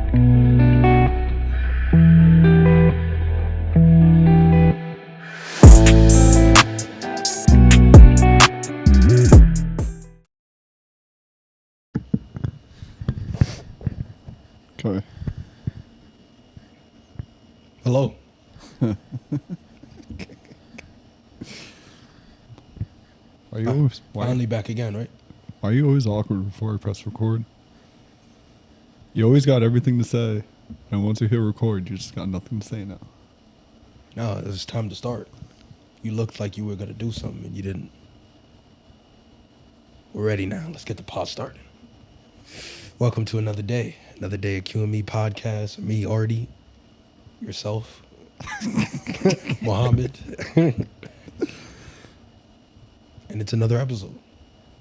Okay. Hello. Are you always Finally back again, right? Why are you always awkward before I press record? You always got everything to say, and once you hit record, you just got nothing to say now. No, it was time to start. You looked like you were going to do something and you didn't. We're ready now. Let's get the pod started. Welcome to another day of QME podcast. Me, Arty, yourself, Mohammed. And it's another episode.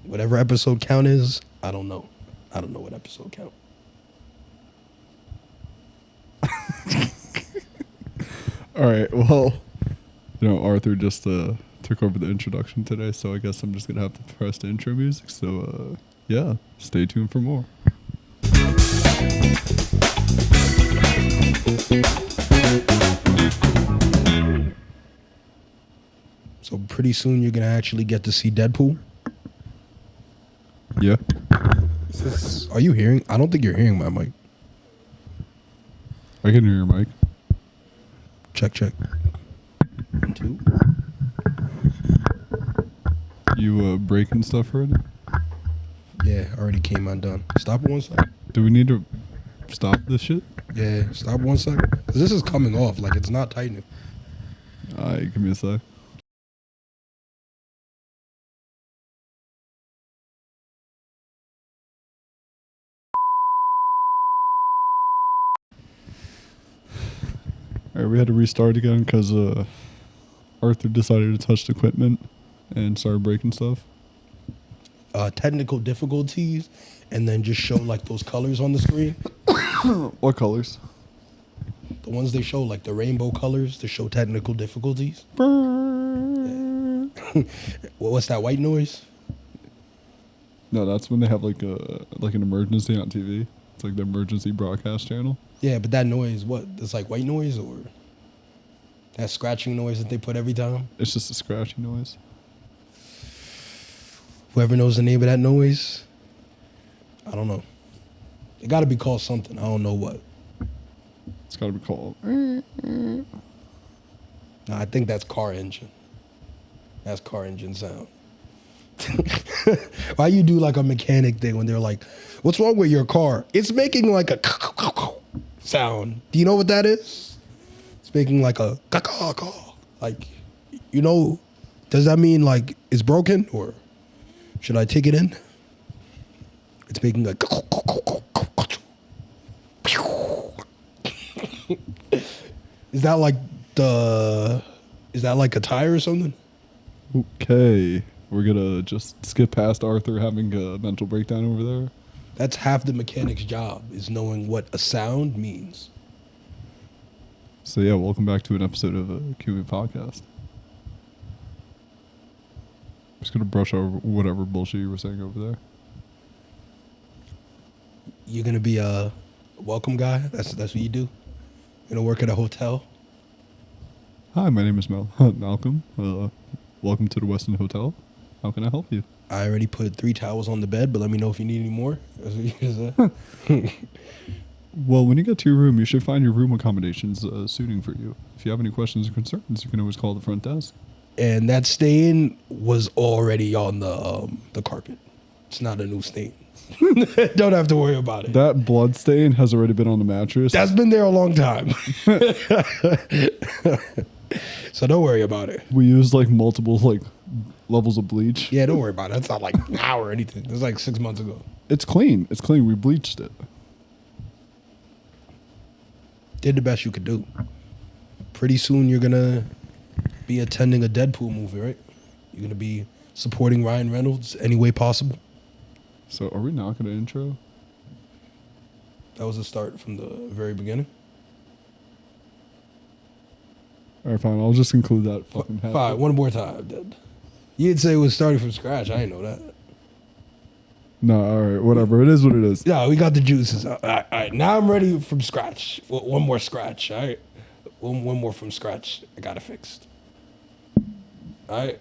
Whatever episode count is, I don't know. I don't know what episode count. All right, well, Arthur just took over the introduction today, so I guess I'm just going to have to press the intro music. So, yeah, stay tuned for more. So pretty soon you're going to actually get to see Deadpool. Yeah. Are you hearing? I don't think you're hearing my mic. I can hear your mic. Check. 1, 2. You breaking stuff already? Yeah, already came undone. Stop it 1 second. Do we need to stop this shit? Yeah, stop 1 second. 'Cause this is coming off, like it's not tightening. Alright, give me a sec. Alright, we had to restart again because Arthur decided to touch the equipment and started breaking stuff. Technical difficulties, and then just show like those colors on the screen. What colors? The ones they show, like the rainbow colors, to show technical difficulties. What's that white noise? No, that's when they have like an emergency on TV. It's like the emergency broadcast channel. Yeah, but that noise, what? It's like white noise or that scratching noise that they put every time? It's just a scratchy noise. Whoever knows the name of that noise, I don't know. It got to be called something. I don't know what. It's got to be called. No, I think that's car engine. That's car engine sound. Why you do like a mechanic thing when they're like, what's wrong with your car? It's making like a sound. Do you know what that is? It's making like a like, does that mean like it's broken or should I take it in? It's making like Is that like a tire or something? Okay. We're going to just skip past Arthur having a mental breakdown over there. That's half the mechanic's job, is knowing what a sound means. So yeah, welcome back to an episode of a QME podcast. I'm just going to brush over whatever bullshit you were saying over there. You're going to be a welcome guy? That's what you do? You're going to work at a hotel? Hi, my name is Malcolm. Welcome to the Westin Hotel. How can I help you? I already put 3 towels on the bed, but let me know if you need any more. That's what you said. Well, when you get to your room, you should find your room accommodations suiting for you. If you have any questions or concerns, you can always call the front desk. And that stain was already on the carpet. It's not a new stain. Don't have to worry about it. That blood stain has already been on the mattress. That's been there a long time. So don't worry about it. We used like multiple levels of bleach. Yeah, don't worry about it. That's not like now or anything. It was like 6 months ago. It's clean. It's clean. We bleached it. Did the best you could do. Pretty soon you're going to be attending a Deadpool movie, right? You're going to be supporting Ryan Reynolds any way possible. So are we not going to intro? That was the start from the very beginning. All right, fine. I'll just include that fucking habit. Fine, one more time. Then. You'd say it was starting from scratch. I didn't know that. No, all right, whatever. It is what it is. Yeah, we got the juices. All right. Now I'm ready from scratch. One more scratch. All right. One more from scratch. I got it fixed. All right.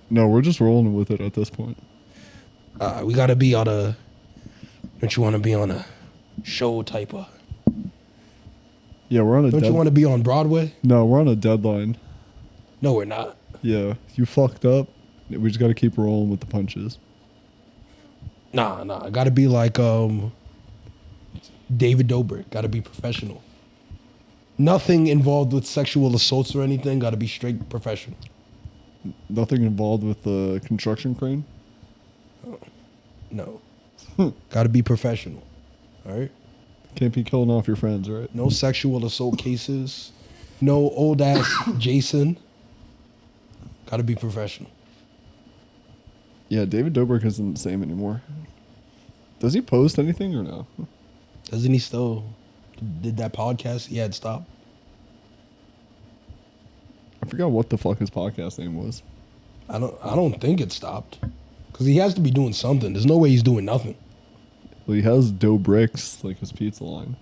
No, we're just rolling with it at this point. We got to be on a. Don't you want to be on a show type of? Yeah, we're on a. Don't you want to be on Broadway? No, we're on a deadline. No, we're not. Yeah, you fucked up. We just got to keep rolling with the punches. Nah. I got to be like David Dobrik. Got to be professional. Nothing involved with sexual assaults or anything. Got to be straight professional. Nothing involved with the construction crane? No. Got to be professional. All right? Can't be killing off your friends, right? No sexual assault cases. No old ass Jason. Got to be professional. Yeah, David Dobrik isn't the same anymore. Does he post anything or no? Doesn't he still did that podcast? He had stopped. I forgot what the fuck his podcast name was. I don't think it stopped. Cuz he has to be doing something. There's no way he's doing nothing. Well, he has dough bricks, like his pizza line.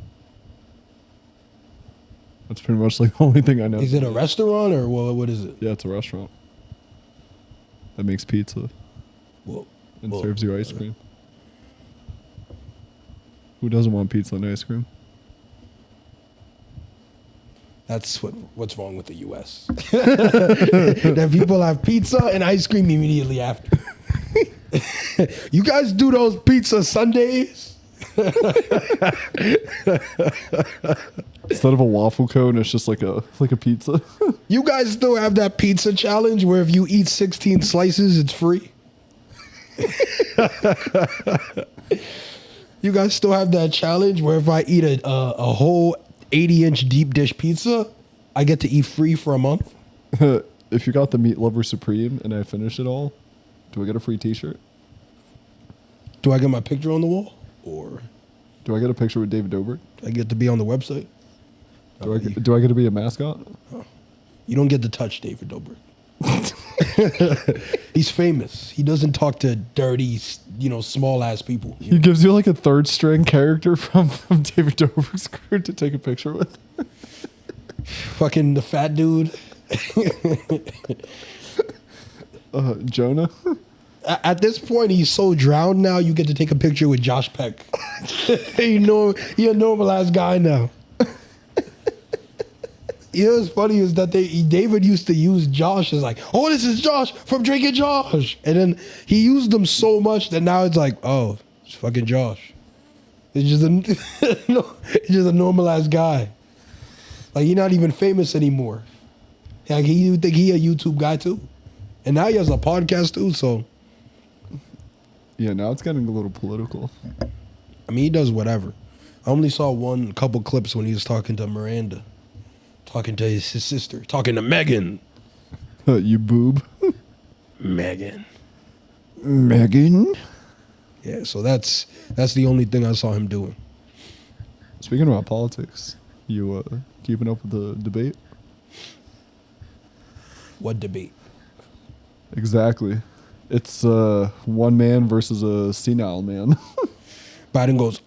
That's pretty much like the only thing I know. Is it a restaurant or what is it? Yeah, it's a restaurant that makes pizza and serves you ice cream. Who doesn't want pizza and ice cream? That's what's wrong with the U.S. That people have pizza and ice cream immediately after. You guys do those pizza Sundays? Instead of a waffle cone, it's just like a pizza. You guys still have that pizza challenge where if you eat 16 slices, it's free? You guys still have that challenge where if I eat a whole 80-inch deep dish pizza, I get to eat free for a month? If you got the Meat Lover Supreme and I finish it all, do I get a free t-shirt? Do I get my picture on the wall? Or Do I get a picture with David Dobrik? do I get to be on the website? Do I get to be a mascot? You don't get to touch David Dobrik. He's famous. He doesn't talk to dirty, small ass people. He gives you like a third string character from David Dobrik's crew to take a picture with. Fucking the fat dude. Jonah? At this point, he's so drowned now, you get to take a picture with Josh Peck. He a normal ass guy now. You know what's funny is that David used to use Josh as like, oh, this is Josh from Drake and Josh. And then he used them so much that now it's like, oh, it's fucking Josh. It's just a normal ass guy. Like, he's not even famous anymore. Like, you would think he a YouTube guy too. And now he has a podcast too, so. Yeah, now it's getting a little political. I mean, he does whatever. I only saw a couple clips when he was talking to Miranda. Talking to his sister. Talking to Megan. You boob. Megan. Yeah, so that's the only thing I saw him doing. Speaking about politics, you keeping up with the debate? What debate? Exactly. It's one man versus a senile man. Biden goes,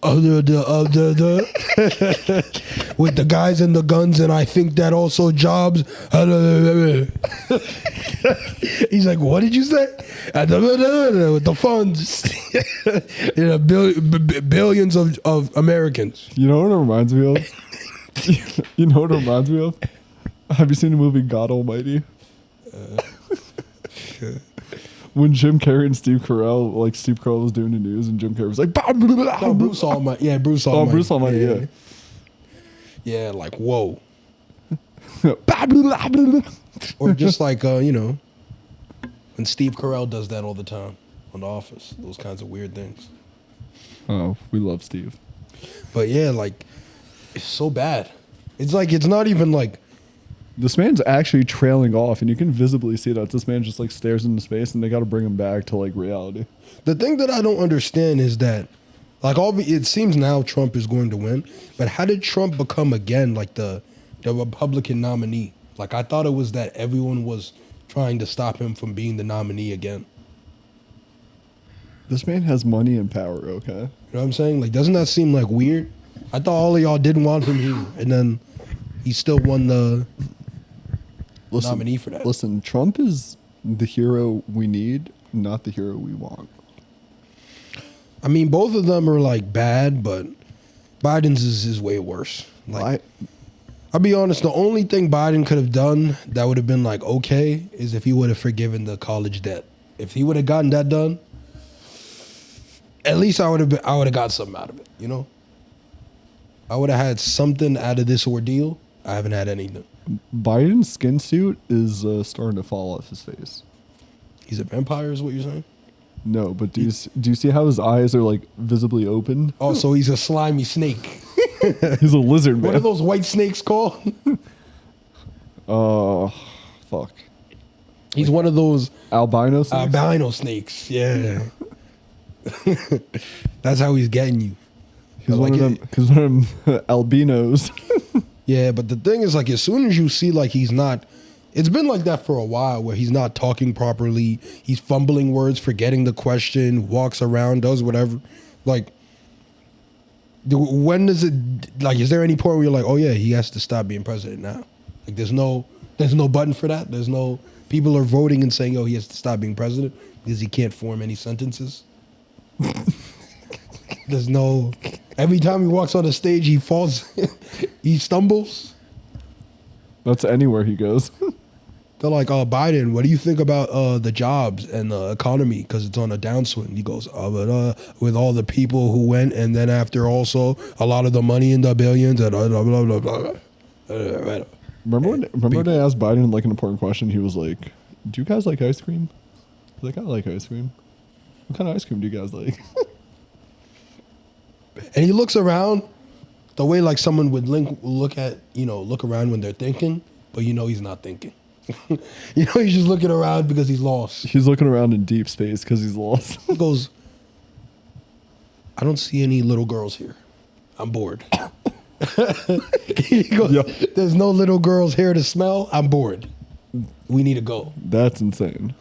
with the guys and the guns, and I think that also jobs. He's like, what did you say? With the funds. Billions of Americans. You know what it reminds me of? Have you seen the movie God Almighty? When Jim Carrey and Steve Carell was doing the news, and Jim Carrey was like, Bruce Almighty. Yeah, Bruce Almighty. Oh, Bruce Almighty, yeah. Yeah, like, whoa. Or just like, when Steve Carell does that all the time on The Office. Those kinds of weird things. Oh, we love Steve. But yeah, like, it's so bad. It's like, it's not even like, this man's actually trailing off, and you can visibly see that this man just like stares into space, and they got to bring him back to like reality. The thing that I don't understand is that, like, it seems now Trump is going to win, but how did Trump become again like the Republican nominee? Like, I thought it was that everyone was trying to stop him from being the nominee again. This man has money and power, okay? You know what I'm saying? Like, doesn't that seem like weird? I thought all of y'all didn't want him here, and then he still won the nominee for that. Listen, Trump is the hero we need, not the hero we want. I mean, both of them are like bad, but Biden's is way worse. Like, I'll be honest, the only thing Biden could have done that would have been like okay is if he would have forgiven the college debt. If he would have gotten that done, at least I would have got something out of it, you know? I would have had something out of this ordeal. I haven't had anything. Biden's skin suit is starting to fall off his face. He's a vampire is what you're saying? No, but do you see how his eyes are like visibly open? Oh, so he's a slimy snake. He's a lizard man. What are those white snakes called? Fuck. He's one of those albino snakes. Albino snakes, yeah. That's how he's getting you. He's one of them. He's one of them albinos. Yeah, but the thing is, like, as soon as you see, like, he's not. It's been like that for a while, where he's not talking properly. He's fumbling words, forgetting the question, walks around, does whatever. Like, when does it? Like, is there any point where you're like, oh yeah, he has to stop being president now? Like, there's no button for that. There's no people are voting and saying, oh, he has to stop being president because he can't form any sentences. There's no. Every time he walks on the stage, he falls, he stumbles. That's anywhere he goes. They're like, Biden, what do you think about the jobs and the economy? Because it's on a downswing. He goes, with all the people who went, and then after also a lot of the money in the billions, and blah, blah, blah, blah. Remember when they asked Biden like an important question? He was like, do you guys like ice cream? He's like, I like ice cream. What kind of ice cream do you guys like? And he looks around the way like someone would look around when they're thinking, but he's not thinking. He's just looking around because he's lost. He's looking around in deep space because he's lost. He goes, I don't see any little girls here. I'm bored. He goes, yeah. There's no little girls here to smell. I'm bored. We need to go. That's insane.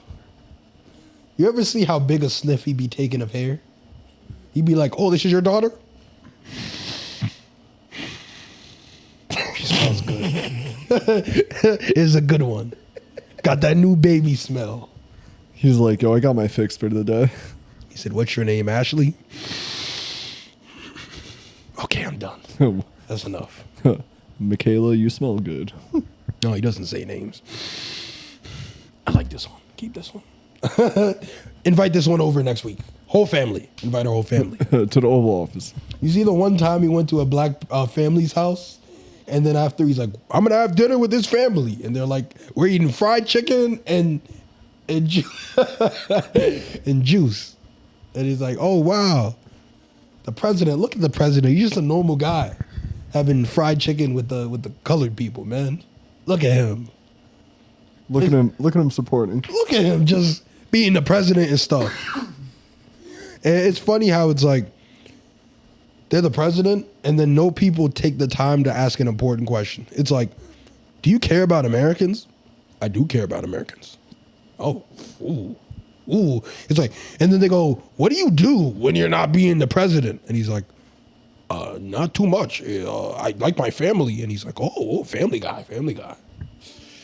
You ever see how big a sniff he be taking of hair? He'd be like, oh, this is your daughter? She smells good. It's a good one. Got that new baby smell. He's like, yo, I got my fix for the day. He said, what's your name, Ashley? Okay, I'm done. That's enough. Michaela, you smell good. No, he doesn't say names. I like this one. Keep this one. Invite this one over next week. Whole family. Invite our whole family. To the Oval Office. You see the one time he went to a black family's house, and then after he's like, I'm going to have dinner with this family. And they're like, we're eating fried chicken and juice. And he's like, oh, wow. The president, look at the president. He's just a normal guy having fried chicken with the colored people, man. Look at him. Look at him supporting. Look at him just being the president and stuff. And it's funny how it's like they're the president and then no people take the time to ask an important question. It's like, do you care about Americans? I do care about Americans. Oh, ooh. It's like, and then they go, what do you do when you're not being the president? And he's like, not too much. I like my family. And he's like, oh, family guy.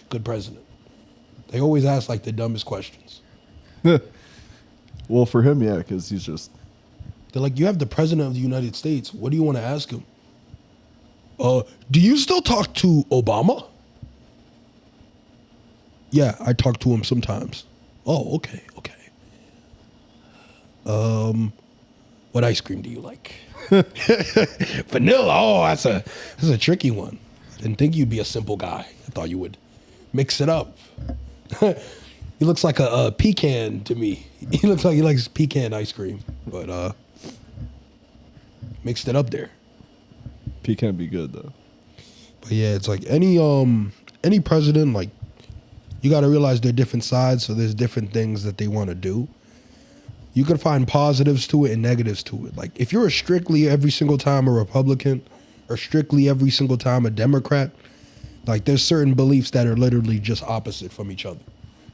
Good president. They always ask like the dumbest questions. Well, for him, yeah, because he's just... They're like, you have the president of the United States. What do you want to ask him? Do you still talk to Obama? Yeah, I talk to him sometimes. Oh, okay. What ice cream do you like? Vanilla. Oh, that's a tricky one. I didn't think you'd be a simple guy. I thought you would mix it up. He looks like a pecan to me. He looks like he likes pecan ice cream, but mixed it up there. Pecan be good though. But yeah, it's like any president, like you got to realize they're different sides, so there's different things that they want to do. You can find positives to it and negatives to it. Like if you're strictly every single time a Republican or strictly every single time a Democrat, like there's certain beliefs that are literally just opposite from each other.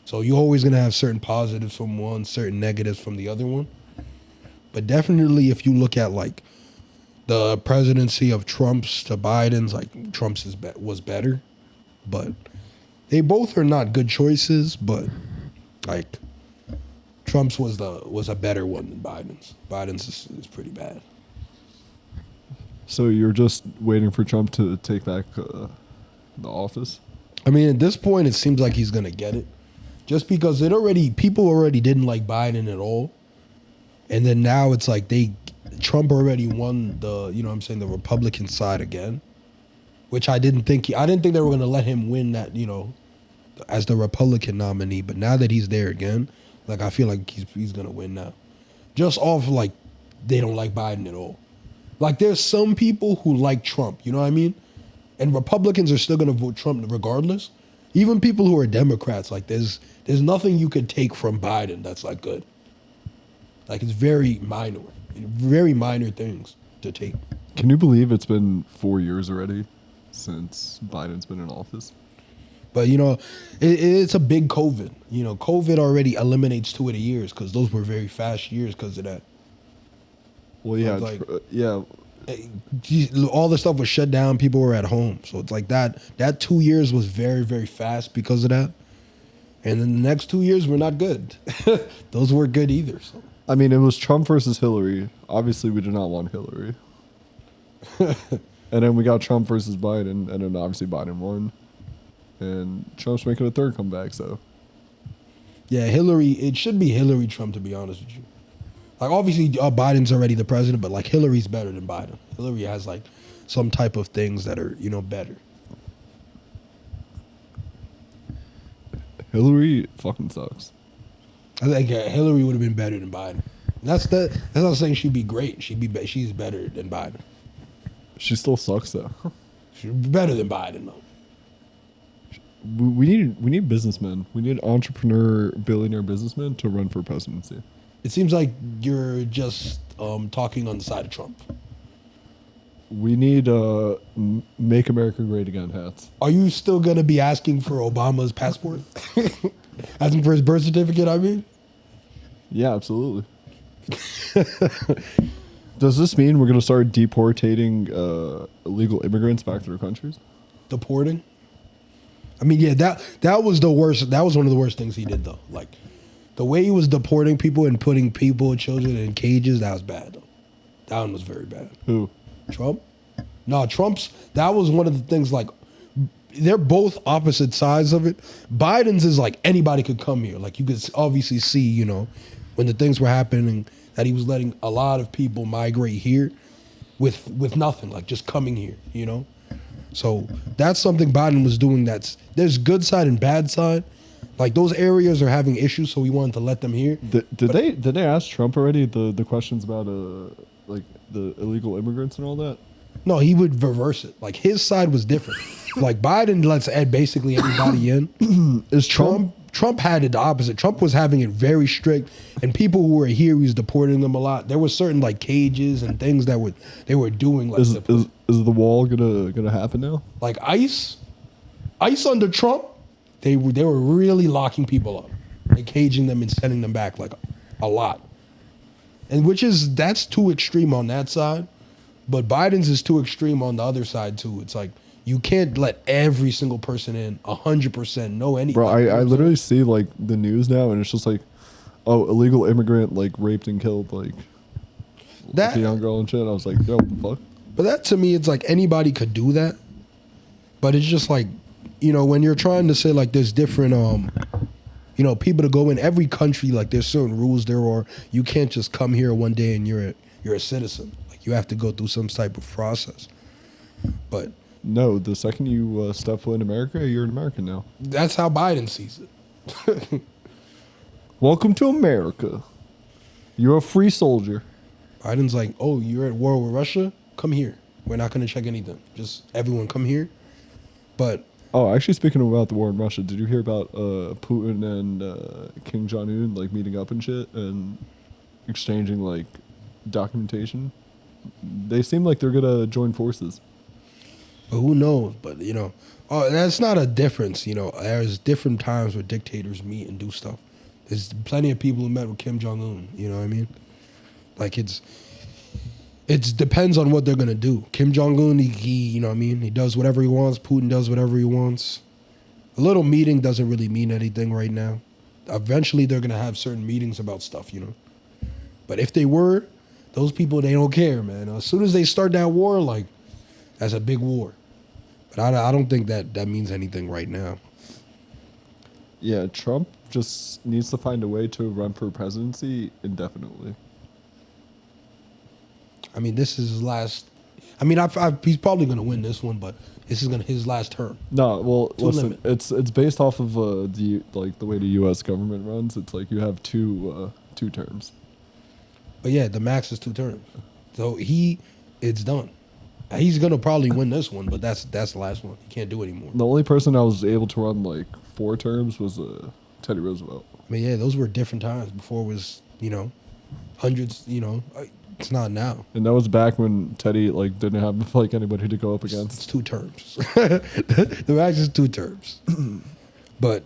So you're always going to have certain positives from one, certain negatives from the other one. But definitely, if you look at like the presidency of Trump's to Biden's, like Trump's was better. But they both are not good choices. But like Trump's was a better one than Biden's. Biden's is pretty bad. So you're just waiting for Trump to take back the office? I mean, at this point, it seems like he's gonna get it, just because people already didn't like Biden at all, and then now it's like Trump already won the Republican side again, which I didn't think they were gonna let him win that as the Republican nominee, but now that he's there again, like I feel like he's gonna win now, just off like they don't like Biden at all. Like there's some people who like Trump, you know what I mean? And Republicans are still going to vote Trump regardless. Even people who are Democrats, like there's nothing you could take from Biden that's like good. Like it's very minor things to take. Can you believe it's been 4 years already since Biden's been in office? But it's a big COVID. COVID already eliminates 2 of the years because those were very fast years because of that. Well, yeah, yeah. All the stuff was shut down. People were at home, so it's like that 2 years was very, very fast because of that. And then the next 2 years were not good. Those weren't good either. So I mean, it was Trump versus Hillary. Obviously, we did not want Hillary. And then we got Trump versus Biden, and then obviously Biden won. And Trump's making a third comeback. So yeah, Hillary. It should be Hillary Trump, to be honest with you. Like, obviously, Biden's already the president, but, like, Hillary's better than Biden. Hillary has, like, some type of things that are, better. Hillary fucking sucks. I think Hillary would have been better than Biden. That's not saying she'd be great. She's better than Biden. She still sucks, though. She's better than Biden, though. We need businessmen. We need entrepreneur, billionaire businessmen to run for presidency. It seems like you're just talking on the side of Trump. We need Make America Great Again hats. Are you still going to be asking for Obama's passport? Asking for his birth certificate, I mean? Yeah, absolutely. Does this mean we're going to start deportating illegal immigrants back to their countries? Deporting? I mean, yeah, that was the worst. That was one of the worst things he did, though. Like, the way he was deporting people and putting children in cages, that was bad, though. That one was very bad. Who? Trump? No, that was one of the things, like, they're both opposite sides of it. Biden's is like anybody could come here. Like, you could obviously see, when the things were happening, that he was letting a lot of people migrate here with nothing, like just coming here, So that's something Biden was doing. There's good side and bad side. Like, those areas are having issues, so we wanted to let them here. Did they ask Trump already the questions about like the illegal immigrants and all that? No, he would reverse it. Like, his side was different. Like, Biden lets basically everybody in. Is Trump had it the opposite. Trump was having it very strict, and people who were here, he was deporting them a lot. There were certain like cages and things that they were doing. Like, is the wall gonna happen now? Like ICE under Trump, they were really locking people up, and caging them and sending them back like a lot. And that's too extreme on that side, but Biden's is too extreme on the other side too. It's like, you can't let every single person in 100% know anything. Bro, I literally see like the news now, and it's just like, oh, illegal immigrant like raped and killed like a young girl and shit. I was like, yo, what the fuck? But that to me, it's like anybody could do that. But it's just like, when you're trying to say like there's different people to go in every country, like there's certain rules there, or you can't just come here one day and you're a citizen. Like, you have to go through some type of process. But no, the second you step foot in America, you're an American now. That's how Biden sees it. Welcome to America. You're a free soldier. Biden's like, oh, you're at war with Russia? Come here. We're not going to check anything. Just everyone come here. But oh, actually, speaking about the war in Russia, did you hear about Putin and Kim Jong-un like meeting up and shit and exchanging like documentation? They seem like they're gonna join forces. But who knows? But that's not a difference. There's different times where dictators meet and do stuff. There's plenty of people who met with Kim Jong-un. You know what I mean? Like it depends on what they're gonna do. Kim Jong-un, he you know what I mean? He does whatever he wants. Putin does whatever he wants. A little meeting doesn't really mean anything right now. Eventually, they're gonna have certain meetings about stuff, you know. But if they were, those people, they don't care, man. As soon as they start that war, like, that's a big war. But I don't think that means anything right now. Yeah, Trump just needs to find a way to run for presidency indefinitely. I mean, this is his last. I mean, he's probably gonna win this one, but this is his last term. No, well, To listen, limit. it's based off of the way the U.S. government runs. It's like you have two terms. But yeah, the max is 2 terms. So it's done. He's gonna probably win this one, but that's the last one. He can't do it anymore. The only person I was able to run like 4 terms was Teddy Roosevelt. I mean, yeah, those were different times. Before it was, hundreds. It's not now. And that was back when Teddy like didn't have like anybody to go up It's against. 2 terms. The max is 2 terms. But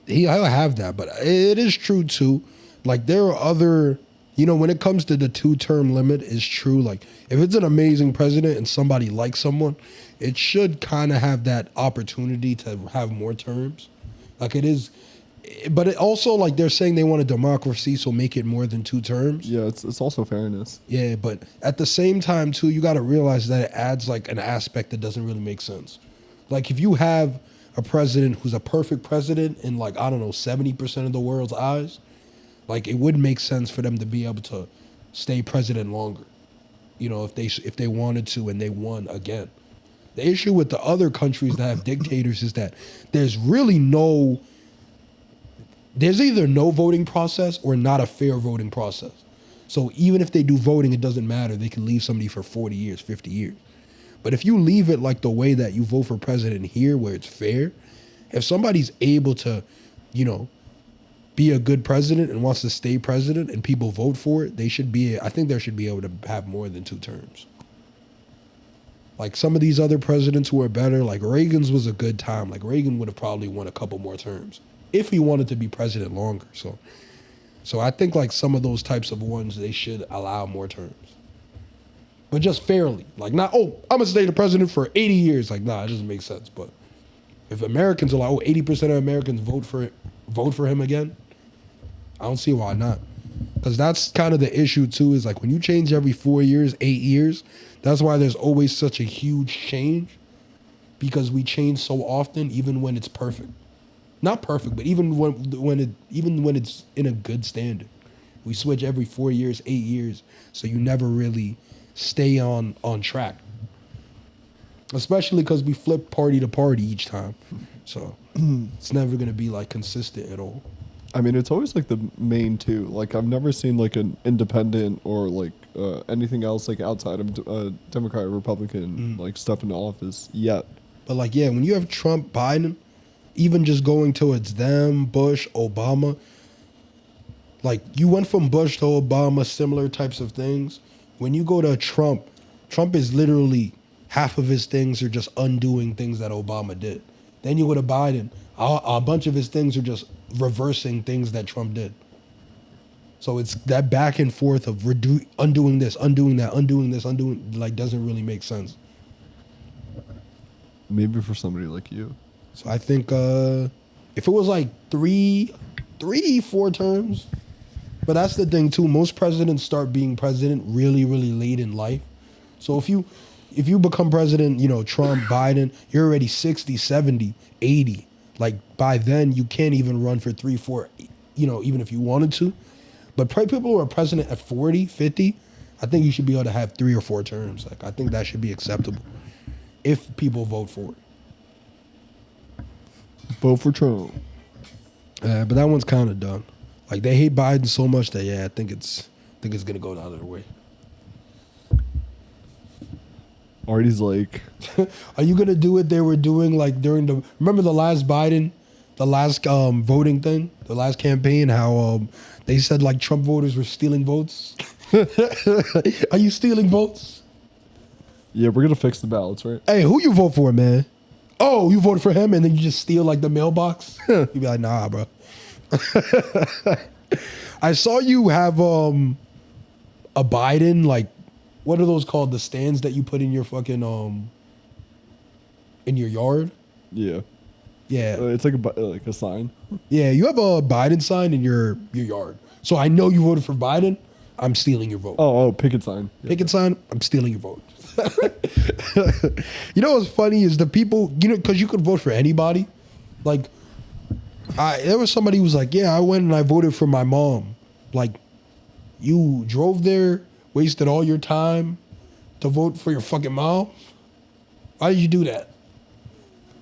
I'll have that. But it is true too. Like there are other, when it comes to the 2-term limit, it's true. Like if it's an amazing president and somebody likes someone, it should kind of have that opportunity to have more terms. Like it is. But it also, like they're saying they want a democracy, so make it more than 2 terms. Yeah, it's also fairness. Yeah, but at the same time, too, you got to realize that it adds like an aspect that doesn't really make sense. Like if you have a president who's a perfect president in 70% of the world's eyes, like it would make sense for them to be able to stay president longer. If they wanted to and they won again. The issue with the other countries that have dictators is that there's either no voting process or not a fair voting process. So even if they do voting, it doesn't matter. They can leave somebody for 40 years, 50 years. But if you leave it like the way that you vote for president here, where it's fair, if somebody's able to, be a good president and wants to stay president and people vote for it, I think they should be able to have more than 2 terms. Like some of these other presidents who are better, like Reagan's was a good time. Like Reagan would have probably won a couple more terms if he wanted to be president longer. So I think like some of those types of ones, they should allow more terms. But just fairly. Like not, I'm going to stay the president for 80 years. Like, nah, it doesn't make sense. But if Americans are like, 80% of Americans vote for him again, I don't see why not. Because that's kind of the issue too, is like when you change every 4 years, 8 years, that's why there's always such a huge change. Because we change so often, even when it's perfect. Not perfect, but even when it's in a good standard. We switch every 4 years, 8 years, so you never really stay on track. Especially because we flip party to party each time. So it's never going to be like consistent at all. I mean, it's always like the main two. Like I've never seen like an independent or like anything else like outside of Democrat or Republican like stuff into office yet. But like, yeah, when you have Trump, Biden, even just going towards them, Bush, Obama, like you went from Bush to Obama, similar types of things. When you go to Trump is literally half of his things are just undoing things that Obama did. Then you go to Biden, a bunch of his things are just reversing things that Trump did. So it's that back and forth of undoing this, undoing that, undoing this, like doesn't really make sense. Maybe for somebody like you. So I think if it was like 3-4 terms, but that's the thing too. Most presidents start being president really, really late in life. So if you become president, Trump, Biden, you're already 60, 70, 80. Like by then you can't even run for 3-4, even if you wanted to. But people who are president at 40, 50, I think you should be able to have 3 or 4 terms. Like I think that should be acceptable if people vote for it. Vote for Trump. But that one's kind of done. Like they hate Biden so much that I think it's gonna go the other way. Artie's like, are you gonna do what they were doing like remember the last Biden, the last voting thing, the last campaign, how they said like Trump voters were stealing votes? Are you stealing votes? yeah, we're gonna fix the ballots, right? Hey, who you vote for, man? Oh, you voted for him and then you just steal like the mailbox? You'd be like, nah, bro. I saw you have a Biden, like, what are those called? The stands that you put in your fucking in your yard. Yeah. Yeah, It's like a sign. yeah. You have a Biden sign in your yard, so I know you voted for Biden. I'm stealing your vote. Oh, picket sign. Yeah. Picket sign. I'm stealing your vote. You know what's funny is the people, you know, because you could vote for anybody. Like, there was somebody who was like, yeah, I went and I voted for my mom. Like, you drove there, wasted all your time to vote for your fucking mom? Why did you do that?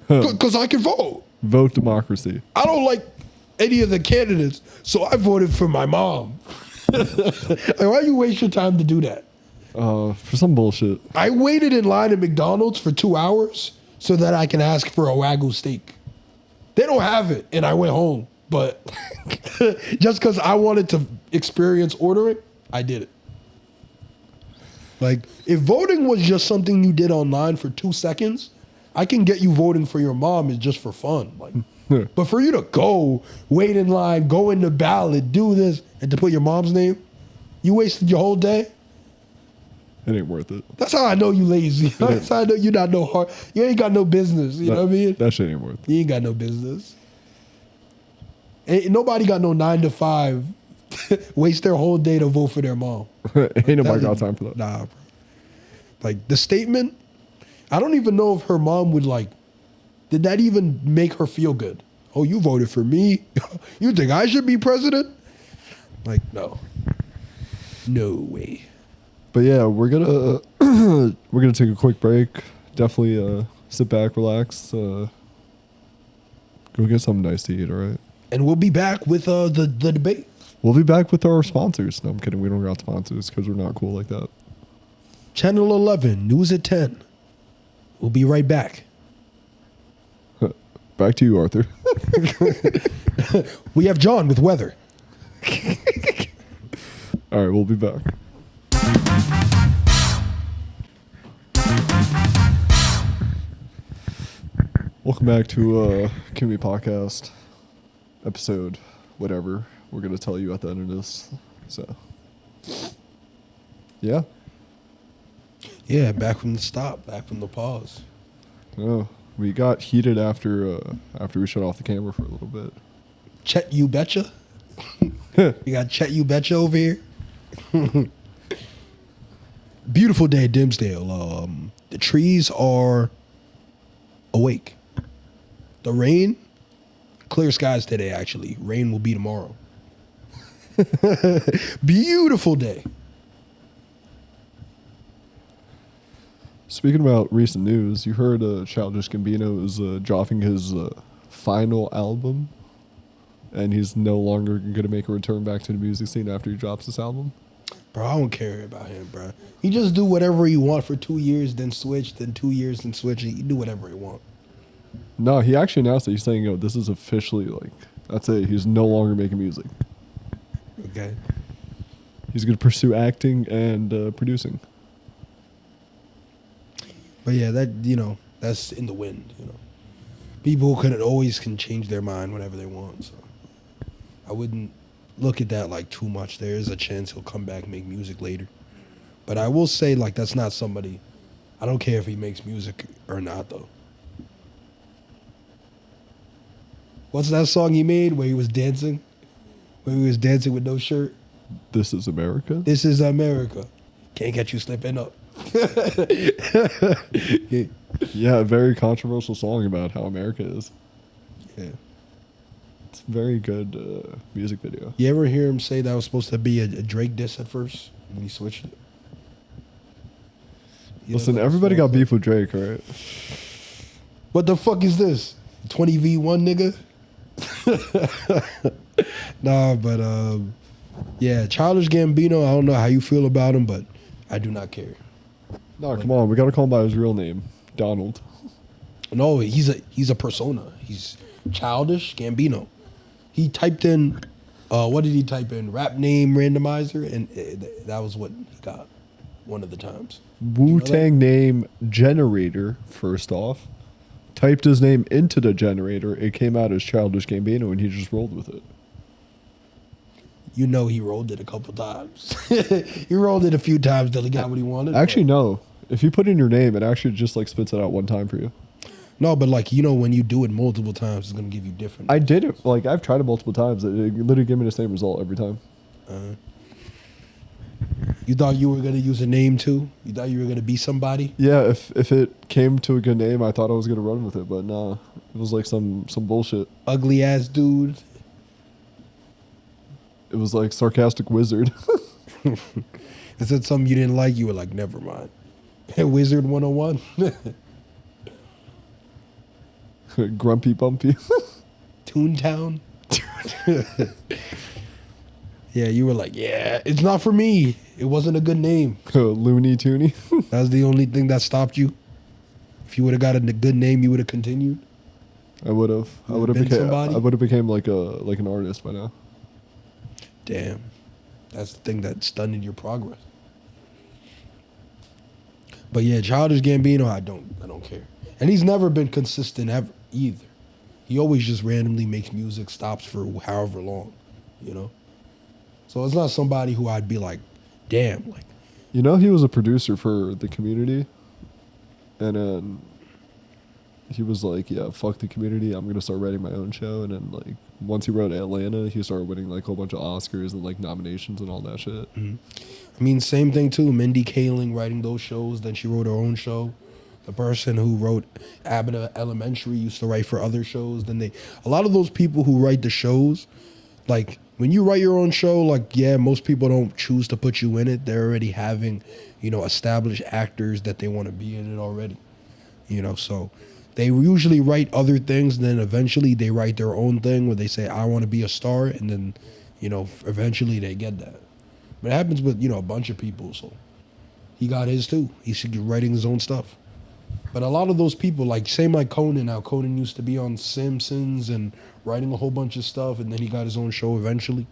Because I can vote. Vote democracy. I don't like any of the candidates, so I voted for my mom. Like, why you waste your time to do that? For some bullshit. I waited in line at McDonald's for 2 hours so that I can ask for a Wagyu steak. They don't have it, and I went home. But just because I wanted to experience ordering, I did it. Like, if voting was just something you did online for 2 seconds, I can get you voting for your mom is just for fun. Like, but for you to go, wait in line, go in the ballot, do this, and to put your mom's name, you wasted your whole day. It ain't worth it. That's how I know you lazy. That's how I know you not no hard. You ain't got no business. You know what I mean? That shit ain't worth it. You ain't got no business. Ain't nobody got no 9 to 5. Waste their whole day to vote for their mom. Ain't nobody got time for that. Nah, bro. Like the statement, I don't even know if her mom would like. Did that even make her feel good? Oh, you voted for me? You think I should be president? Like, no. No way. But yeah, we're gonna take a quick break. Definitely sit back, relax, go get something nice to eat. All right. And we'll be back with the debate. We'll be back with our sponsors. No, I'm kidding. We don't got sponsors because we're not cool like that. Channel 11, news at 10. We'll be right back. Back to you, Arthur. We have John with weather. All right, we'll be back. Welcome back to QME podcast episode, whatever. We're gonna tell you at the end of this. So, yeah. Yeah, back from the stop, back from the pause. Oh, we got heated after we shut off the camera for a little bit. Chet You Betcha. You got Chet You Betcha over here. Beautiful day at Dimsdale. The trees are awake. The rain, clear skies today actually. Rain will be tomorrow. Beautiful day. Speaking about recent news, you heard Childish Gambino is dropping his final album, and he's no longer going to make a return back to the music scene after he drops this album. Bro, I don't care about him, bro. He just do whatever he want for 2 years, then switch, then 2 years, then switch. He do whatever he want. No, he actually announced that he's saying, "Yo, this is officially like that's it. He's no longer making music. Okay. He's going to pursue acting and producing." But yeah, that's in the wind. People can change their mind whenever they want. So I wouldn't look at that like too much. There is a chance he'll come back and make music later. But I will say, like, that's not somebody. I don't care if he makes music or not, though. What's that song he made where he was dancing? Where he was dancing with no shirt? This is America. This is America. Can't get you slipping up. Yeah, a very controversial song about how America is. Yeah. It's a very good music video. You ever hear him say that was supposed to be a Drake diss at first, and he switched it? Listen, everybody got beef with Drake, right? What the fuck is this? 20v1 nigga? Nah, but yeah, Childish Gambino, I don't know how you feel about him, but I do not care. No, come on, we gotta call him by his real name, Donald. No, he's a persona. He's Childish Gambino. He typed in, what did he type in? Rap name randomizer, and that was what he got one of the times. Wu-Tang name generator, first off. Typed his name into the generator. It came out as Childish Gambino, and he just rolled with it. You know he rolled it a couple times. He rolled it a few times till he got what he wanted. Actually, no. If you put in your name, it actually just like spits it out one time for you. No, but like, you know, when you do it multiple times, it's gonna give you different. I did it. Like, I've tried it multiple times. It literally gave me the same result every time. You thought you were gonna use a name too? You thought you were gonna be somebody? Yeah, if it came to a good name, I thought I was gonna run with it, but nah, it was like some bullshit. Ugly ass dude. It was like sarcastic wizard. It said something you didn't like. You were like, never mind. Wizard 101. Grumpy bumpy. Toontown. Yeah, you were like, yeah, it's not for me. It wasn't a good name. Looney Toony. That was the only thing that stopped you. If you would have gotten a good name, you would have continued. I would have. I would have became like an artist by now. Damn, that's the thing that stunted your progress. But yeah, Childish Gambino, I don't care, and he's never been consistent ever either. He always just randomly makes music, stops for however long, you know. So it's not somebody who I'd be like, damn, like. You know, he was a producer for the Community, and then he was like, yeah, fuck the Community, I'm gonna start writing my own show. And then like once he wrote Atlanta, he started winning like a whole bunch of Oscars and like nominations and all that shit. Mm-hmm. I mean, same thing too. Mindy Kaling writing those shows, then she wrote her own show. The person who wrote Abbott Elementary used to write for other shows. Then a lot of those people who write the shows, like when you write your own show, like, yeah, most people don't choose to put you in it. They're already having, you know, established actors that they want to be in it already, you know, so they usually write other things, and then eventually they write their own thing where they say, I want to be a star, and then, you know, eventually they get that. But it happens with, you know, a bunch of people, so he got his too. He's writing his own stuff. But a lot of those people, like, same like Conan now. Conan used to be on Simpsons and writing a whole bunch of stuff, and then he got his own show eventually.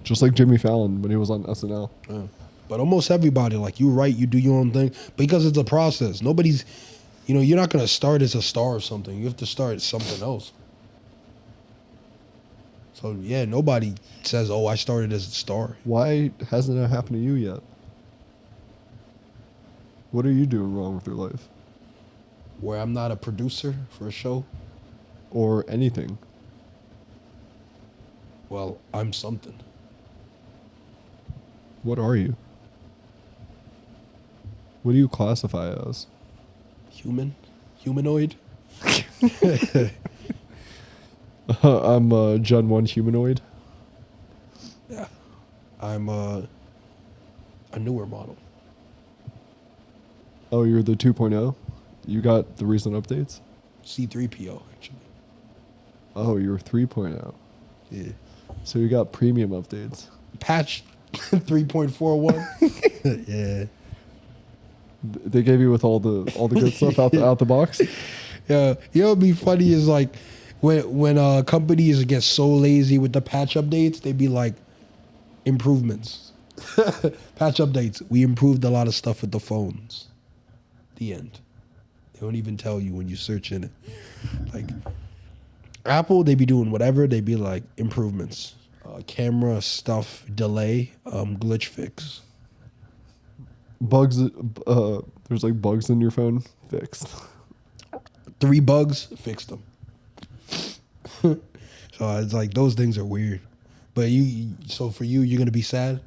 Just like Jimmy Fallon when he was on SNL. Yeah. But almost everybody, like, you write, you do your own thing, because it's a process. Nobody's, you know, you're not going to start as a star of something. You have to start as something else. So, yeah, nobody says, oh, I started as a star. Why hasn't that happened to you yet? What are you doing wrong with your life? Where I'm not a producer for a show? Or anything? Well, I'm something. What are you? What do you classify as? Humanoid? I'm a Gen 1 humanoid. Yeah. I'm a newer model. Oh, you're the 2.0? You got the recent updates? C3PO, actually. Oh, you're 3.0. Yeah. So you got premium updates. Patch 3.41. Yeah. They gave you with all the good stuff out the box? Yeah. You know what'd be funny is like when companies get so lazy with the patch updates, they be like, improvements. Patch updates. We improved a lot of stuff with the phones. The end. They don't even tell you when you search in it. Like Apple, they be doing whatever. They be like improvements. Camera stuff, delay, glitch fix. Bugs, there's like bugs in your phone, fixed. 3 bugs, fixed them. So it's like those things are weird. But so for you, you're gonna be sad.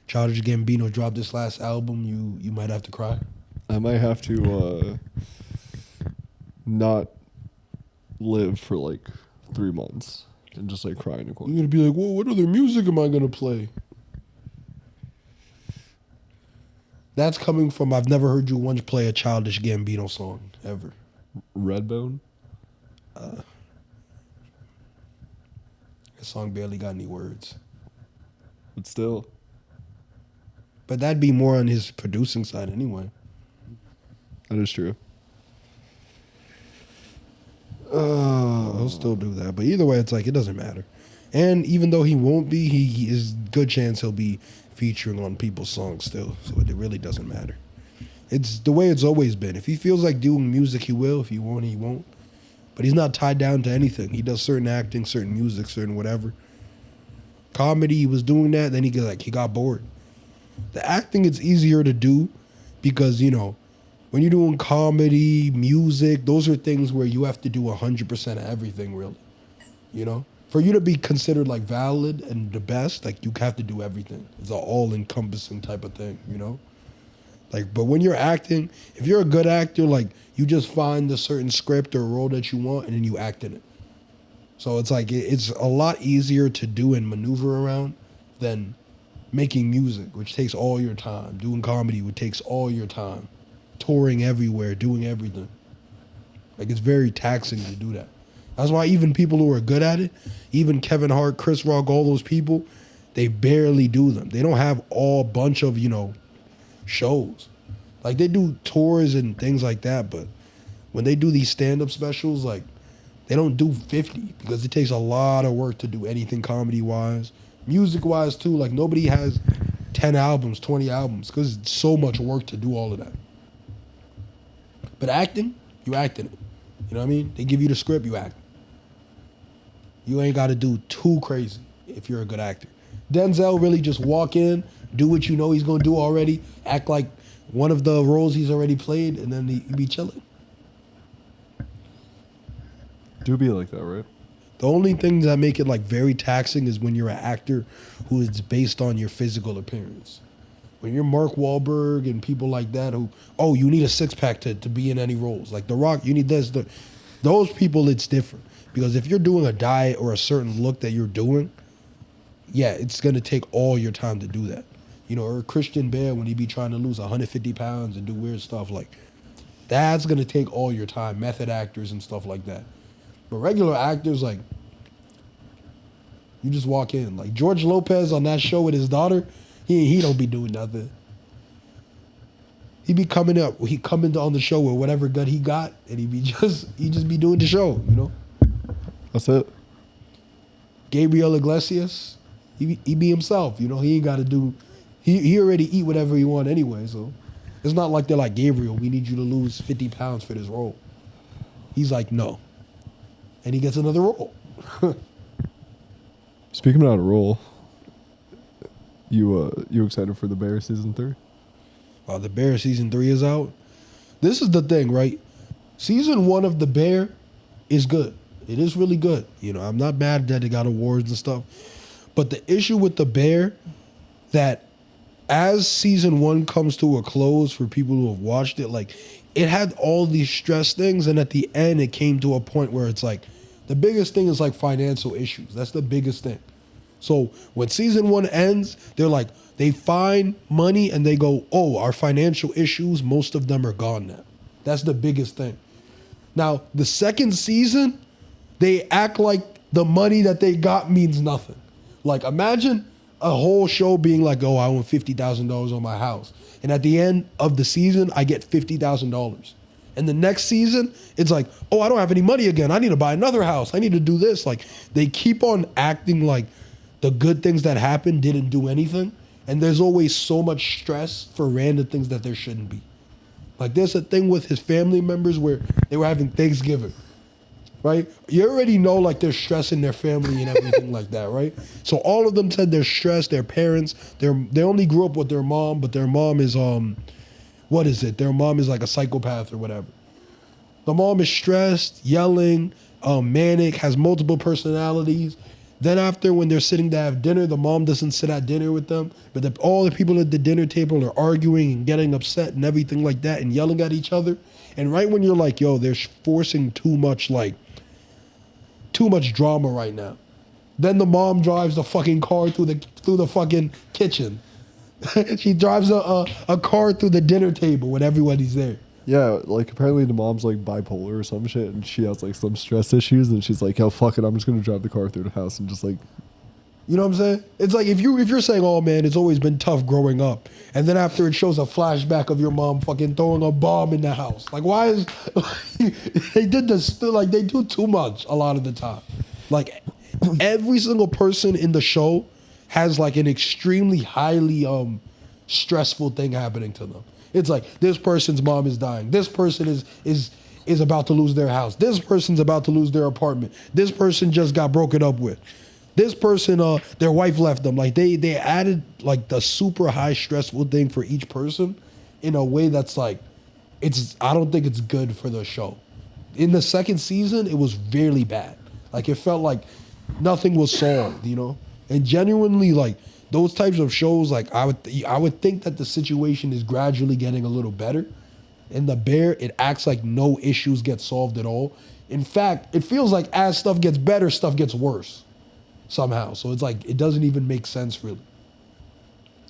Childish Gambino dropped this last album. You might have to cry. I might have to not live for like 3 months and just like cry in a corner. You're gonna be like, well, what other music am I gonna play? That's coming from, I've never heard you once play a Childish Gambino song, ever. Redbone? That song barely got any words. But still. But that'd be more on his producing side anyway. That is true. He'll still do that. But either way, it's like, it doesn't matter. And even though he won't be, he is good chance he'll be featuring on people's songs still. So it really doesn't matter. It's the way it's always been. If he feels like doing music, he will. If he won't, he won't. But he's not tied down to anything. He does certain acting, certain music, certain whatever. comedy, he was doing that. Then he got bored. The acting, it's easier to do because, you know, when you're doing comedy, music, those are things where you have to do 100% of everything, really. You know? For you to be considered, like, valid and the best, like, you have to do everything. It's an all-encompassing type of thing, you know? Like, but when you're acting, if you're a good actor, like, you just find a certain script or role that you want and then you act in it. So it's like, it's a lot easier to do and maneuver around than making music, which takes all your time. Doing comedy, which takes all your time. Touring everywhere, doing everything. Like, it's very taxing to do that. That's why even people who are good at it, even Kevin Hart, Chris Rock, all those people, they barely do them. They don't have all bunch of, you know, shows. Like, they do tours and things like that, but when they do these stand-up specials, like, they don't do 50 because it takes a lot of work to do anything comedy-wise. Music-wise, too, like, nobody has 10 albums, 20 albums because it's so much work to do all of that. But acting, you act in it. You know what I mean? They give you the script, you act. You ain't got to do too crazy if you're a good actor. Denzel really just walk in, do what you know he's going to do already, act like one of the roles he's already played, and then he be chilling. Do be like that, right? The only thing that make it like very taxing is when you're an actor who is based on your physical appearance. When you're Mark Wahlberg and people like that who, oh, you need a six-pack to be in any roles. Like The Rock, you need this. Those people, it's different. Because if you're doing a diet or a certain look that you're doing, yeah, it's going to take all your time to do that. You know, or Christian Bale when he be trying to lose 150 pounds and do weird stuff, like, that's going to take all your time. Method actors and stuff like that. But regular actors, like, you just walk in. Like George Lopez on that show with his daughter, he don't be doing nothing. He be coming up. He coming on the show with whatever gut he got, and he just be doing the show, you know. That's it. Gabriel Iglesias, he be himself, you know. He ain't got to do. He already eat whatever he want anyway, so it's not like they're like, Gabriel, we need you to lose 50 pounds for this role. He's like, no, and he gets another role. Speaking about a role, you excited for The Bear season 3? The Bear season 3 is out. This is the thing, right? Season 1 of The Bear is good. It is really good. You know, I'm not mad that it got awards and stuff. But the issue with The Bear, that as season 1 comes to a close for people who have watched it, like, it had all these stress things, and at the end it came to a point where it's like, the biggest thing is like financial issues. That's the biggest thing. So when season 1 ends, they're like, they find money and they go, oh, our financial issues, most of them are gone now. That's the biggest thing. Now, the second season, they act like the money that they got means nothing. Like, imagine a whole show being like, oh, I own $50,000 on my house. And at the end of the season, I get $50,000. And the next season, it's like, oh, I don't have any money again. I need to buy another house. I need to do this. Like, they keep on acting like the good things that happened didn't do anything. And there's always so much stress for random things that there shouldn't be. Like, there's a thing with his family members where they were having Thanksgiving, right? You already know, like, they're stressing their family and everything like that, right? So all of them said they're stressed. Their parents, they only grew up with their mom, but their mom is, what is it? Their mom is like a psychopath or whatever. The mom is stressed, yelling, manic, has multiple personalities. Then after, when they're sitting to have dinner, the mom doesn't sit at dinner with them, but all the people at the dinner table are arguing and getting upset and everything like that and yelling at each other. And right when you're like, yo, they're forcing too much drama right now. Then the mom drives the fucking car through the fucking kitchen. She drives a car through the dinner table when everybody's there. Yeah, like, apparently the mom's, like, bipolar or some shit, and she has, like, some stress issues, and she's like, yo, fuck it, I'm just gonna drive the car through the house and just, like... You know what I'm saying? It's like, if you're saying, oh, man, it's always been tough growing up, and then after it shows a flashback of your mom fucking throwing a bomb in the house. Like, why is... they did this, like, they do too much a lot of the time. Like, every single person in the show has, like, an extremely highly stressful thing happening to them. It's like, this person's mom is dying. This person is about to lose their house. This person's about to lose their apartment. This person just got broken up with. this person, their wife left them. Like they added like the super high stressful thing for each person in a way that's like, I don't think it's good for the show. In the second season, it was really bad. Like it felt like nothing was solved, you know? And genuinely, like those types of shows, like I would think that the situation is gradually getting a little better. In The Bear, it acts like no issues get solved at all. In fact, it feels like as stuff gets better, stuff gets worse somehow. So it's like, it doesn't even make sense really.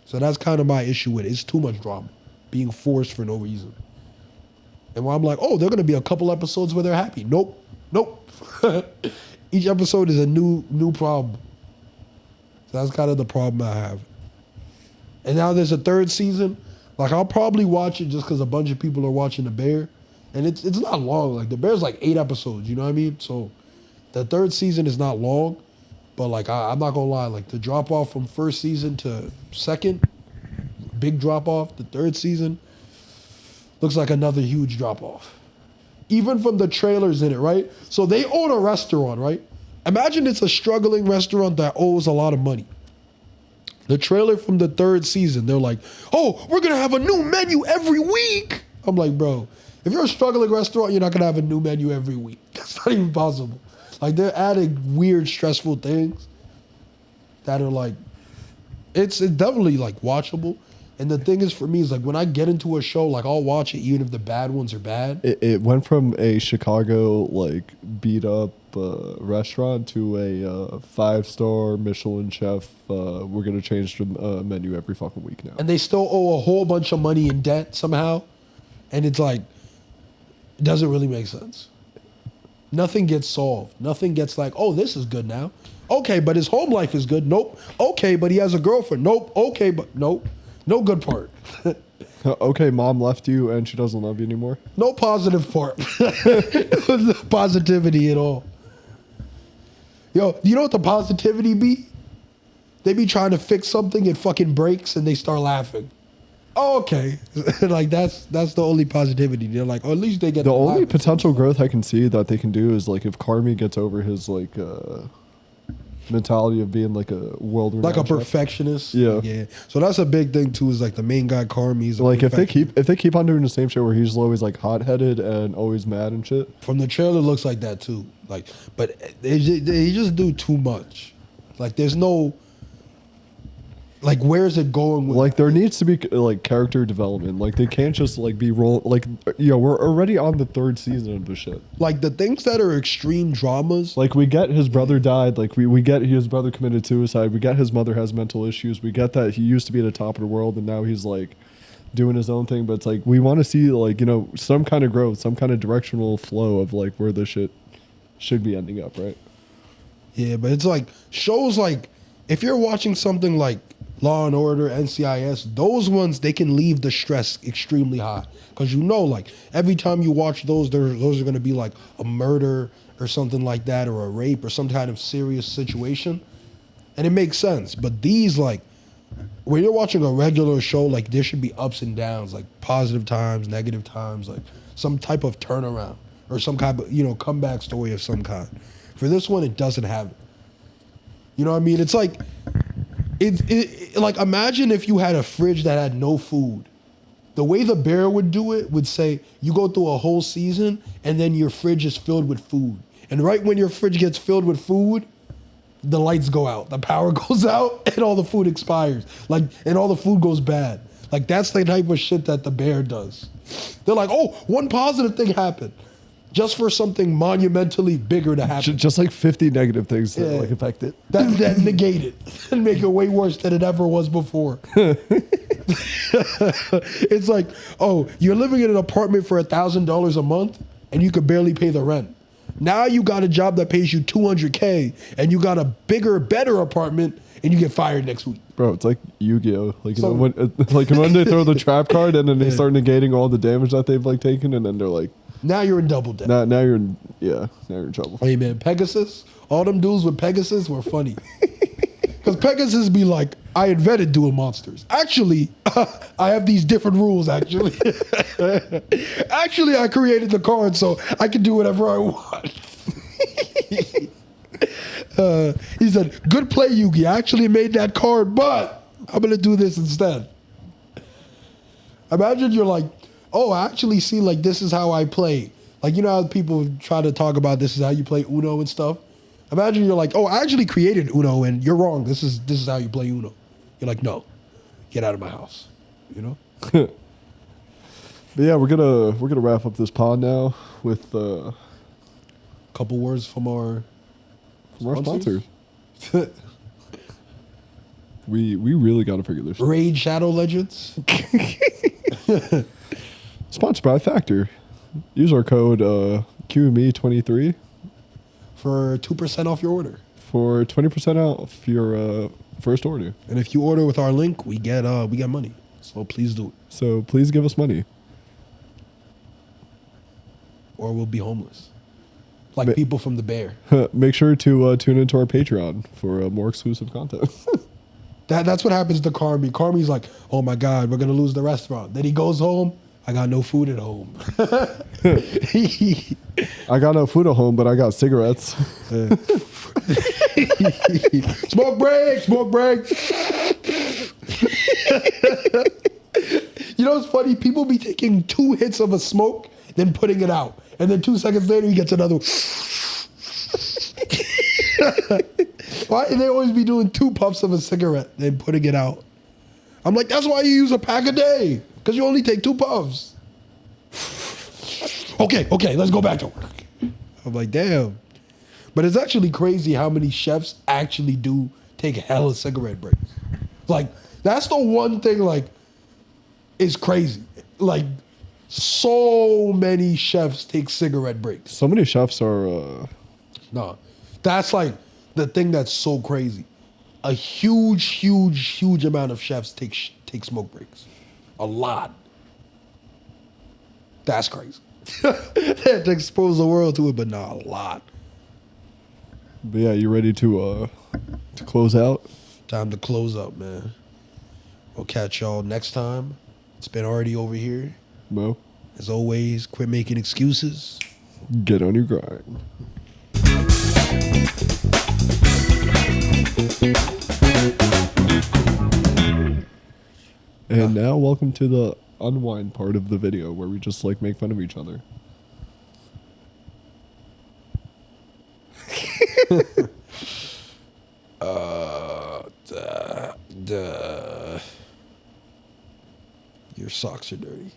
So that's kind of my issue with it. It's too much drama being forced for no reason. And when I'm like, oh, there are going to be a couple episodes where they're happy. Nope. Each episode is a new problem. So that's kind of the problem I have. And now there's a third season. Like, I'll probably watch it just because a bunch of people are watching The Bear. And it's not long. Like, The Bear's like 8 episodes, you know what I mean? So the third season is not long. But, like, I'm not going to lie. Like, the drop-off from first season to second, big drop-off. The third season looks like another huge drop-off. Even from the trailers in it, right? So they own a restaurant, right? Imagine it's a struggling restaurant that owes a lot of money. The trailer from the third season, they're like, oh, we're going to have a new menu every week. I'm like, bro, if you're a struggling restaurant, you're not going to have a new menu every week. That's not even possible. Like, they're adding weird, stressful things that are like, it's definitely like watchable. And the thing is, for me, is like when I get into a show, like I'll watch it even if the bad ones are bad. It went from a Chicago like beat up restaurant to a 5-star Michelin chef. We're gonna change the menu every fucking week now. And they still owe a whole bunch of money in debt somehow, and it's like, it doesn't really make sense. Nothing gets solved. Nothing gets like, oh, this is good now. Okay, but his home life is good. Nope. Okay, but he has a girlfriend. Nope. Okay, but nope. No good part. Okay, mom left you and she doesn't love you anymore. No positive part. No positivity at all. Yo, you know what the positivity be? They be trying to fix something, it fucking breaks, and they start laughing. Oh, okay. Like that's the only positivity. They're like, oh, at least they get the only potential growth I can see that they can do is like if Carmi gets over his like mentality of being like a world like a perfectionist. Yeah. So that's a big thing too. Is like the main guy Carmi's like if they keep on doing the same shit where he's always like hot headed and always mad and shit. From the trailer, looks like that too. Like, but they just do too much. Like there's no. Like, where's it going with like there needs to be like character development. Like they can't just like be like we're already on the third season of the shit. Like the things that are extreme dramas. Like we get his brother died. Like we get his brother committed suicide. We get his mother has mental issues. We get that he used to be at the top of the world and now he's like doing his own thing. But it's like we want to see like some kind of growth, some kind of directional flow of like where this shit should be ending up, right? Yeah, but it's like shows like if you're watching something like Law and Order, NCIS, those ones, they can leave the stress extremely high. Because like, every time you watch those are going to be like a murder or something like that, or a rape or some kind of serious situation. And it makes sense. But these, like, when you're watching a regular show, like, there should be ups and downs, like positive times, negative times, like some type of turnaround or some kind of, comeback story of some kind. For this one, it doesn't have it. You know what I mean? It's like... like imagine if you had a fridge that had no food. The way The Bear would do it would say you go through a whole season and then your fridge is filled with food. And right when your fridge gets filled with food, the lights go out, the power goes out, and all the food expires. Like, and all the food goes bad. Like that's the type of shit that The Bear does. They're like, oh, one positive thing happened. Just for something monumentally bigger to happen. Just like 50 negative things that like affect it. That negate it and make it way worse than it ever was before. It's like, oh, you're living in an apartment for $1,000 a month and you could barely pay the rent. Now you got a job that pays you $200K and you got a bigger, better apartment and you get fired next week. Bro, it's like Yu-Gi-Oh! Like, when they throw the trap card and then they start negating all the damage that they've like taken and then they're like, now you're in double debt. Now you're in trouble. Hey man, Pegasus, all them dudes with Pegasus were funny. Because Pegasus be like, I invented dual monsters. Actually, I have these different rules, actually. Actually, I created the card so I can do whatever I want. He said, "Good play, Yugi. I actually made that card, but I'm gonna do this instead." Imagine you're like, "Oh, I actually see like this is how I play." Like, you know how people try to talk about this is how you play Uno and stuff? Imagine you're like, "Oh, I actually created Uno and you're wrong. This is how you play Uno." You're like, "No. Get out of my house." You know? But yeah, we're gonna wrap up this pod now with Couple words from our sponsors. we really got to figure this shit. Raid Shadow Legends. Sponsored by Factor. Use our code QME23 For 2% off your order. for 20% off your first order. And if you order with our link, we get money. So please do it. So please give us money. Or we'll be homeless. Like people from the Bear. Make sure to tune into our Patreon for more exclusive content. That's what happens to Carmi. Carmi's like, "Oh my God, we're gonna lose the restaurant." Then he goes home. I got no food at home. I got no food at home, but I got cigarettes. Smoke break, smoke break. You know what's funny? People be taking 2 hits of a smoke, then putting it out. And then 2 seconds later, he gets another. Why they always be doing 2 puffs of a cigarette, then putting it out? I'm like, that's why you use a pack a day. Because you only take 2 puffs. Okay, let's go back to work. I'm like, damn. But it's actually crazy how many chefs actually do take hella cigarette breaks. Like, that's the one thing, like, is crazy. Like, so many chefs take cigarette breaks. So many chefs are. No, that's like the thing that's so crazy. A huge amount of chefs take smoke breaks. A lot. That's crazy. To expose the world to it, but not a lot. But yeah, you ready to close out? Time to close up, man. We'll catch y'all next time. It's been already over here. Mo, As always, quit making excuses. get on your grind. And now, welcome to the unwind part of the video where we just like make fun of each other. Your socks are dirty.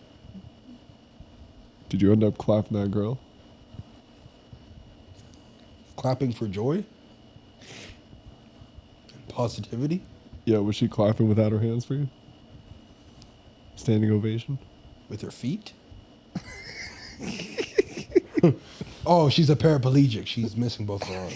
Did you end up clapping that girl? Clapping for joy? Positivity? Yeah, was she clapping without her hands for you? Standing ovation? With her feet? Oh, she's a paraplegic. She's missing both her arms.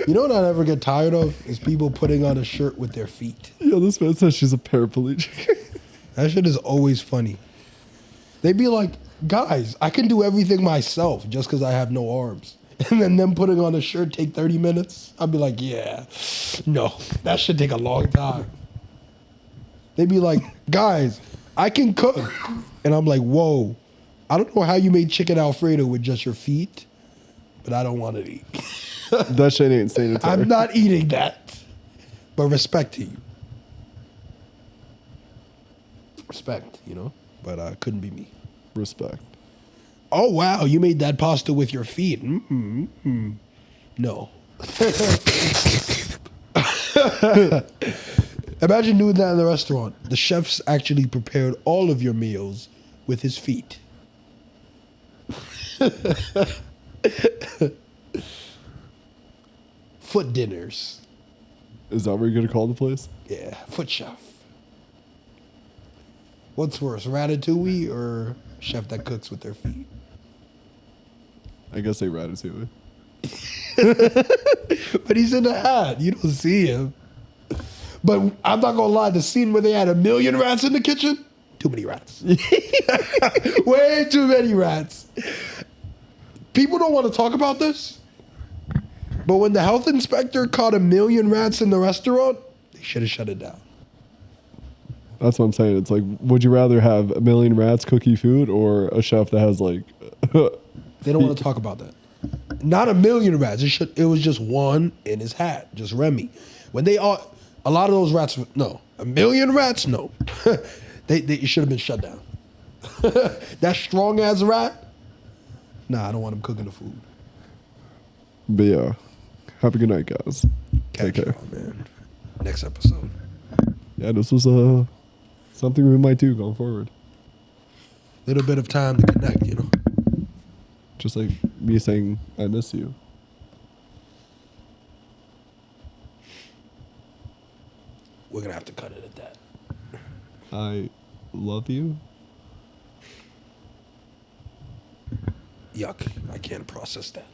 You know what I never get tired of? Is people putting on a shirt with their feet. Yeah, this man says she's a paraplegic. That shit is always funny. They be like, guys, I can do everything myself just because I have no arms. And then them putting on a shirt take 30 minutes. I'd be like, yeah, no, that should take a long time. They be like, guys, I can cook. And I'm like, whoa, I don't know how you made chicken Alfredo with just your feet, but I don't want to eat. That shit ain't sanitary. I'm not eating that. But respect to you. Respect, you know? But couldn't be me. Respect. Oh, wow, you made that pasta with your feet. No. Imagine doing that in the restaurant. The chef's actually prepared all of your meals with his feet. Foot dinners. Is that what you're going to call the place? Yeah, foot chef. What's worse, ratatouille or chef that cooks with their feet? I guess they ratatouille. But he's in a hat. You don't see him. But I'm not going to lie, the scene where they had 1 million rats in the kitchen, too many rats. Way too many rats. People don't want to talk about this. But when the health inspector caught 1 million rats in the restaurant, they should have shut it down. That's what I'm saying. It's like, would you rather have a million rats cook you food or a chef that has like? They don't want to talk about that. Not a million rats. It was just one in his hat, just Remy. When they are, a lot of those rats, no. A million rats, no. It should have been shut down. That strong ass rat, nah, I don't want him cooking the food. But yeah, have a good night, guys. Catch Take care. y'all, man. Next episode. Yeah, this was something we might do going forward. Little bit of time to connect, you know. Just like me saying I miss you. We're gonna have to cut it at that. I love you. Yuck! I can't process that.